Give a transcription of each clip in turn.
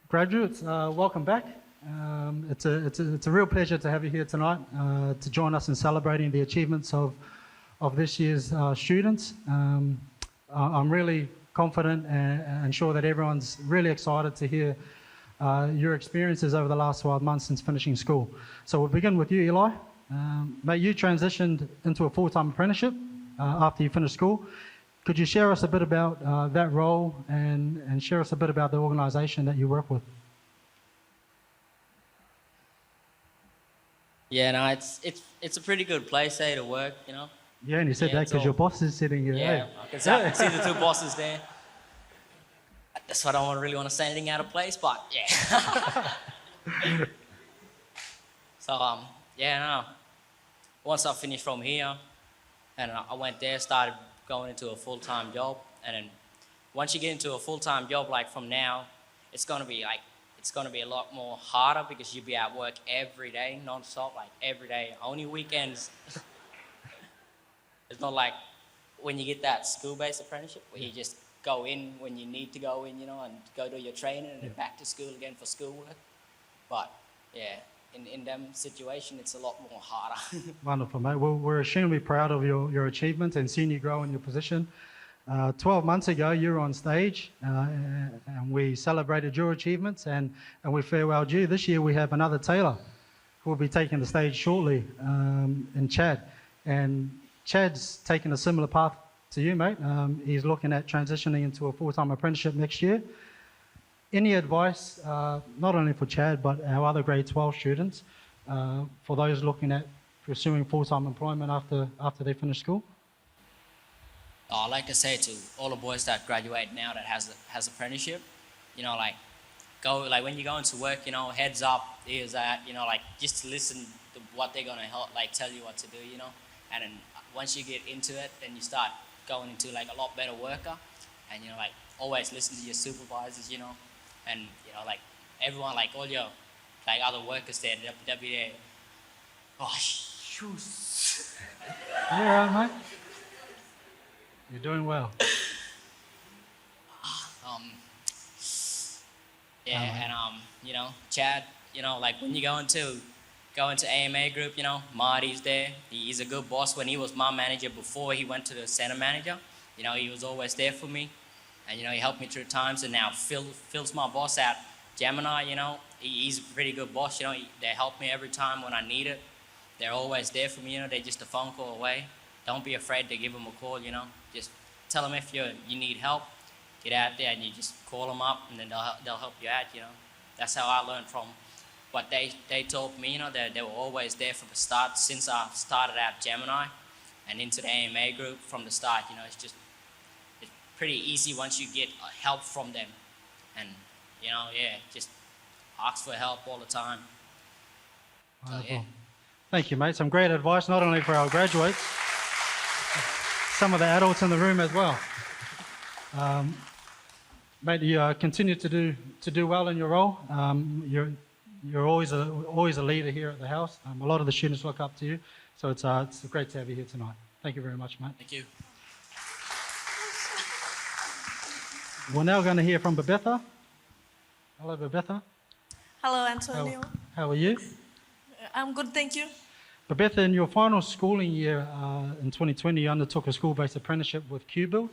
Graduates, welcome back. It's a real pleasure to have you here tonight to join us in celebrating the achievements of this year's students. I'm really confident and sure that everyone's really excited to hear your experiences over the last 12 months since finishing school. So we'll begin with you, Eli. Mate, you transitioned into a full-time apprenticeship after you finished school. Could you share us a bit about that role and share us a bit about the organisation that you work with? Yeah, no, it's a pretty good place, to work, Yeah, and you said that because your boss is sitting here. Yeah, I can see the two bosses there. That's why I don't really want to say anything out of place, but yeah. So, once I finished from here, and I went there, started going into a full-time job, and then once you get into a full-time job, like from now, it's gonna be a lot more harder because you'll be at work every day, non-stop, like every day, only weekends. It's not like when you get that school-based apprenticeship where you just go in when you need to go in, and go do your training and then back to school again for schoolwork. But yeah, in them situation, it's a lot more harder. Wonderful, mate. Well, we're extremely proud of your achievements and seeing you grow in your position. 12 months ago, you were on stage and we celebrated your achievements and we farewelled you. This year, we have another Taylor who will be taking the stage shortly in Chad. And Chad's taken a similar path to you, mate. He's looking at transitioning into a full-time apprenticeship next year. Any advice, not only for Chad, but our other grade 12 students, for those looking at pursuing full-time employment after they finish school? I like to say to all the boys that graduate now that has apprenticeship, when you go into work, heads up, ears out, just listen to what they're gonna help, tell you what to do, and then once you get into it, then you start going into a lot better worker, and always listen to your supervisors, and everyone, all your other workers there, they'll be there. Oh, shoes. Yeah, mate. You're doing well. Chad, when you go into AMA group, Marty's there. He's a good boss. When he was my manager before he went to the center manager, he was always there for me. And, he helped me through times. And now Phil's my boss at Gemini, he's a pretty good boss. They help me every time when I need it. They're always there for me, they're just a phone call away. Don't be afraid to give them a call, Just tell them if you need help. Get out there and you just call them up and then they'll help you out, That's how I learned from what they told me, they were always there from the start. Since I started at Gemini and into the AMA group from the start, it's pretty easy once you get help from them. And, just ask for help all the time. Wonderful. Thank you, mate. Some great advice, not only for our graduates, some of the adults in the room as well. Mate, you continue to do well in your role. You're always a leader here at the house. A lot of the students look up to you, so it's great to have you here tonight. Thank you very much, mate. Thank you. We're now going to hear from Babetha. Hello, Babetha. Hello, Antonio. How are you? I'm good, thank you. Babetha, in your final schooling year in 2020, you undertook a school-based apprenticeship with QBuild,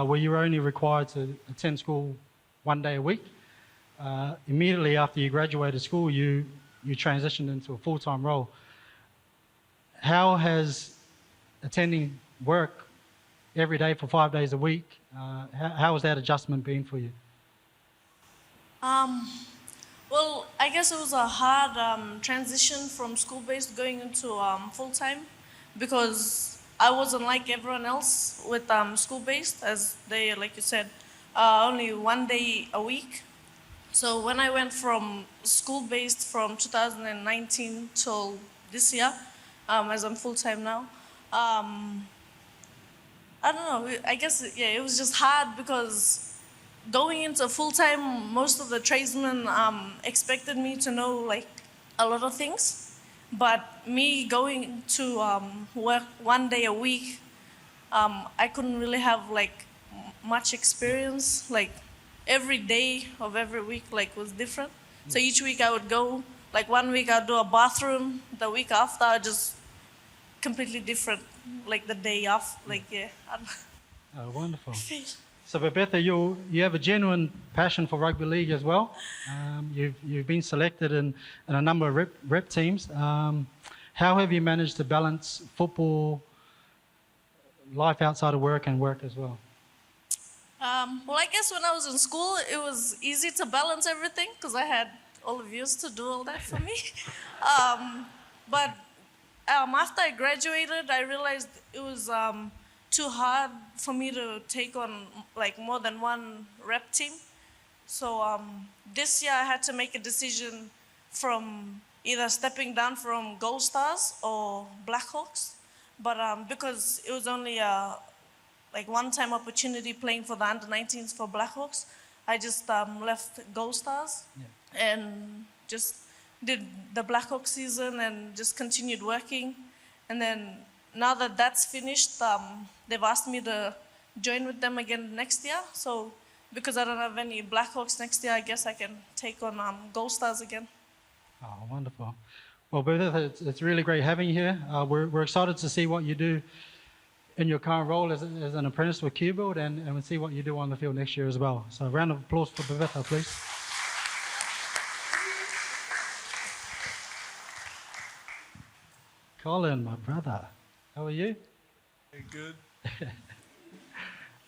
where you were only required to attend school 1 day a week. Immediately after you graduated school, you transitioned into a full-time role. How has attending work every day for 5 days a week, how has that adjustment been for you? Well, I guess it was a hard transition from school-based going into full-time because I wasn't like everyone else with school-based, as they, like you said, only 1 day a week. So when I went from school-based from 2019 till this year, as I'm full-time now, I don't know, I guess, it was just hard because going into full-time, most of the tradesmen expected me to know a lot of things, but me going to work 1 day a week, I couldn't really have much experience. every day of every week like was different. So each week I would go, like one week I'd do a bathroom, the week after I just completely different, like the day off, like yeah. I don't Oh, wonderful. feel. So, Babetha, you have a genuine passion for rugby league as well. You've been selected in a number of rep teams. How have you managed to balance football, life outside of work, and work as well? Well, I guess when I was in school, it was easy to balance everything because I had all of yous to do all that for me. But after I graduated, I realized it was too hard for me to take on like more than one rep team. So this year I had to make a decision from either stepping down from Gold Stars or Blackhawks. But because it was only like one-time opportunity playing for the under-19s for Blackhawks, I just left Gold Stars and just did the Blackhawks season and just continued working. And then now that that's finished, they've asked me to join with them again next year. So because I don't have any Blackhawks next year, I guess I can take on Gold Stars again. Oh, wonderful. Well, Babetha, it's really great having you here. We're excited to see what you do in your current role as an apprentice with Q-Build, and we'll see what you do on the field next year as well. So a round of applause for Babetha, please. Colin, my brother, how are you? Hey, good.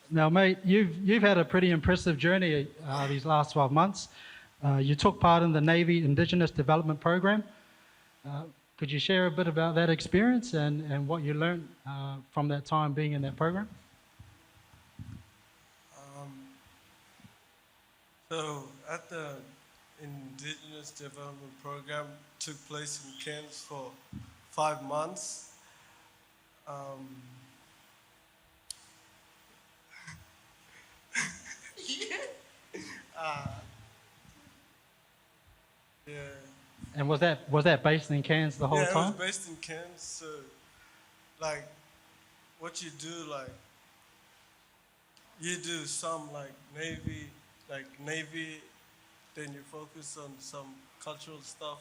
Now, mate, you've had a pretty impressive journey these last 12 months. You took part in the Navy Indigenous Development Program. Could you share a bit about that experience and what you learned from that time being in that program? So at the Indigenous Development Program took place in Cairns for 5 months. Yeah. And was that based in Cairns the whole Yeah, time? it was based in Cairns. So, like, what you do, like, you do some Navy, then you focus on some cultural stuff.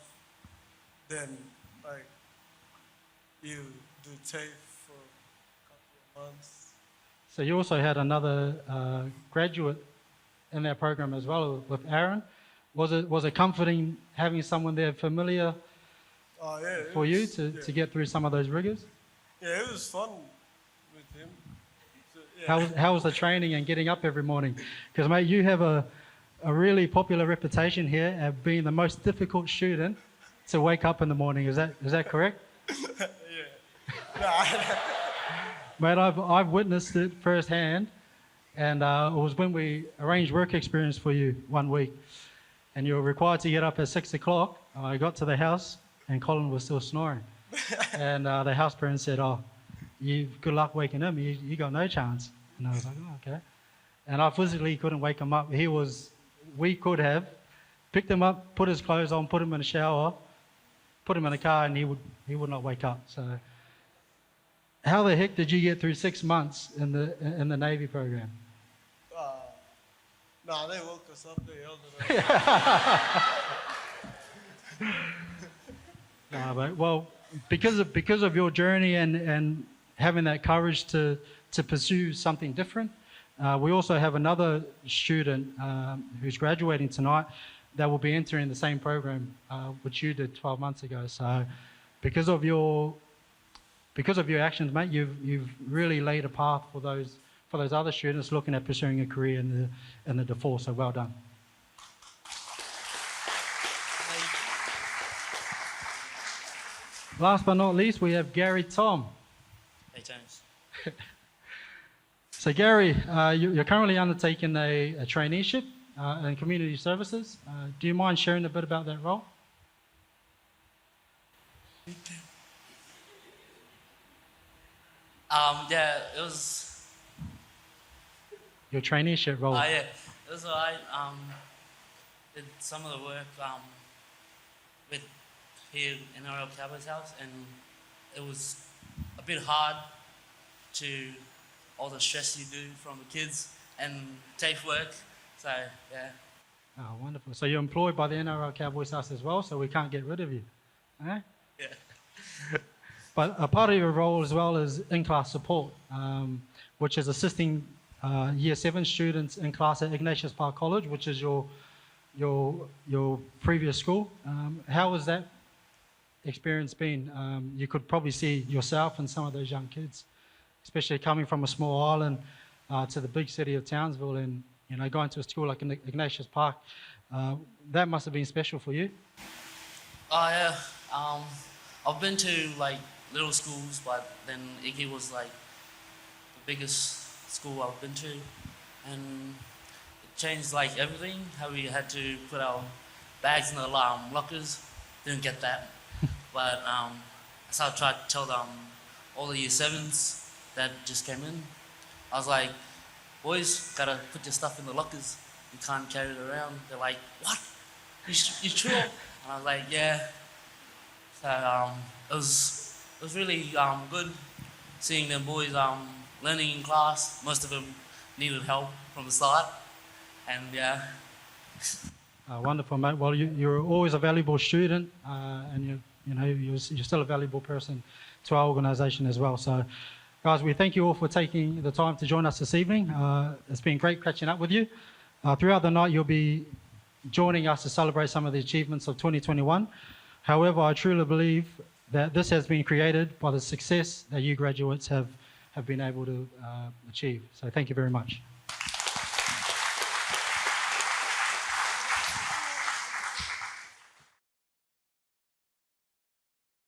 Then, like, you do TAFE for a couple of months. So you also had another graduate in that program as well with Aaron. Was it comforting having someone there familiar Oh, yeah. for you to get through some of those rigors? Yeah, it was fun with him. So, yeah. How was the training and getting up every morning? Because, mate, you have a really popular reputation here of being the most difficult student to wake up in the morning. Is that correct? Yeah. Mate, I've witnessed it firsthand, and it was when we arranged work experience for you one week, and you were required to get up at 6 o'clock. I got to the house, and Colin was still snoring, and the house parent said, "Oh, good luck waking him. You got no chance." And I was like, "Oh, okay." And I physically couldn't wake him up. We could have picked him up, put his clothes on, put him in a shower, put him in a car, and he would not wake up. So, how the heck did you get through 6 months in the Navy program? Nah, they woke us up. They yelled at us. No, but well, because of your journey and having that courage to pursue something different, we also have another student who's graduating tonight that will be entering the same program which you did 12 months ago. So, because of your actions, mate, you've really laid a path for those other students looking at pursuing a career in the DeFore. So, well done. Last but not least, we have Gary Tom. Hey, James. So, Gary, you're currently undertaking a traineeship in community services. Do you mind sharing a bit about that role? Yeah, it was. Your traineeship role. Yeah, it was alright. Did some of the work with here NRL Cowboys House, and it was a bit hard to all the stress you do from the kids and TAFE work. So, yeah. Oh, wonderful. So you're employed by the NRL Cowboys House as well, so we can't get rid of you. Eh? Yeah. But a part of your role as well is in-class support, which is assisting Year 7 students in class at Ignatius Park College, which is your previous school. How has that experience been? You could probably see yourself and some of those young kids, especially coming from a small island to the big city of Townsville, and going to a school like Ignatius Park. That must have been special for you. Oh, yeah. I've been to, like, little schools, but then Iggy was, like, the biggest school I've been to. And it changed, like, everything, how we had to put our bags in the lockers. Didn't get that. But so I tried to tell them, all the Year 7s that just came in. I was like, boys, gotta put your stuff in the lockers. You can't carry it around. They're like, what? You sure? And I was like, yeah. So it was really good seeing them boys learning in class. Most of them needed help from the start, and yeah. Wonderful, mate. Well, you're always a valuable student, and you're still a valuable person to our organisation as well. So, guys, we thank you all for taking the time to join us this evening. It's been great catching up with you. Throughout the night, you'll be joining us to celebrate some of the achievements of 2021. However, I truly believe that this has been created by the success that you graduates have been able to achieve. So thank you very much.